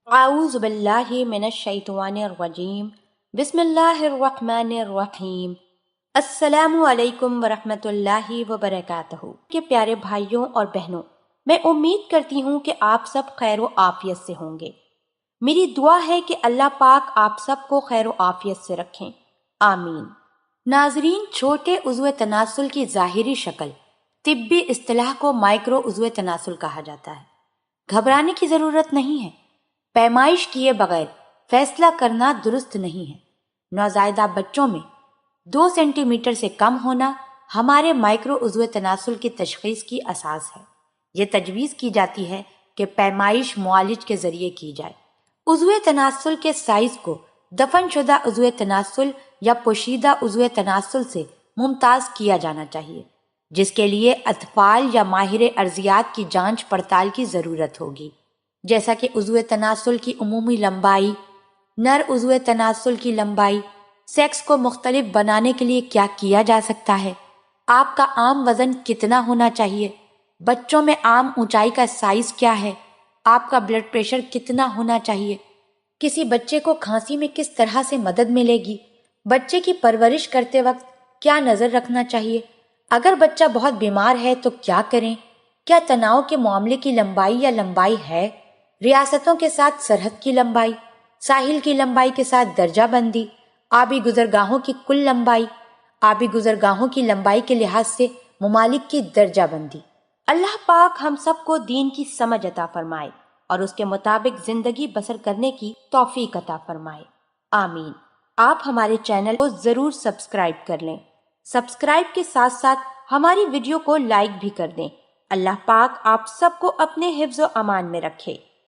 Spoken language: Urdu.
اعوذ باللہ من الشیطان الرجیم بسم اللہ الرحمن الرحیم السلام علیکم ورحمۃ اللہ وبرکاتہ کہ پیارے بھائیوں اور بہنوں، میں امید کرتی ہوں کہ آپ سب خیر و عافیت سے ہوں گے۔ میری دعا ہے کہ اللہ پاک آپ سب کو خیر و عافیت سے رکھیں، آمین۔ ناظرین، چھوٹے عضو تناسل کی ظاہری شکل طبی اصطلاح کو مائکرو عضو تناسل کہا جاتا ہے۔ گھبرانے کی ضرورت نہیں ہے، پیمائش کیے بغیر فیصلہ کرنا درست نہیں ہے۔ نوزائیدہ بچوں میں 2 سینٹی میٹر سے کم ہونا ہمارے مائکرو عضو تناسل کی تشخیص کی اساس ہے۔ یہ تجویز کی جاتی ہے کہ پیمائش معالج کے ذریعے کی جائے۔ عضو تناسل کے سائز کو دفن شدہ عضو تناسل یا پوشیدہ عضو تناسل سے ممتاز کیا جانا چاہیے، جس کے لیے اطفال یا ماہر ارضیات کی جانچ پڑتال کی ضرورت ہوگی، جیسا کہ عضو تناسل کی عمومی لمبائی، نر عضو تناسل کی لمبائی، سیکس کو مختلف بنانے کے لیے کیا کیا جا سکتا ہے، آپ کا عام وزن کتنا ہونا چاہیے، بچوں میں عام اونچائی کا سائز کیا ہے، آپ کا بلڈ پریشر کتنا ہونا چاہیے، کسی بچے کو کھانسی میں کس طرح سے مدد ملے گی، بچے کی پرورش کرتے وقت کیا نظر رکھنا چاہیے، اگر بچہ بہت بیمار ہے تو کیا کریں، کیا تناؤ کے معاملے کی لمبائی یا لمبائی ہے، ریاستوں کے ساتھ سرحد کی لمبائی، ساحل کی لمبائی کے ساتھ درجہ بندی، آبی گزرگاہوں کی کل لمبائی، آبی گزرگاہوں کی لمبائی کے لحاظ سے ممالک کی درجہ بندی۔ اللہ پاک ہم سب کو دین کی سمجھ عطا فرمائے اور اس کے مطابق زندگی بسر کرنے کی توفیق عطا فرمائے، آمین۔ آپ ہمارے چینل کو ضرور سبسکرائب کر لیں۔ سبسکرائب کے ساتھ ساتھ ہماری ویڈیو کو لائک بھی کر دیں۔ اللہ پاک آپ سب کو اپنے حفظ و امان میں رکھے۔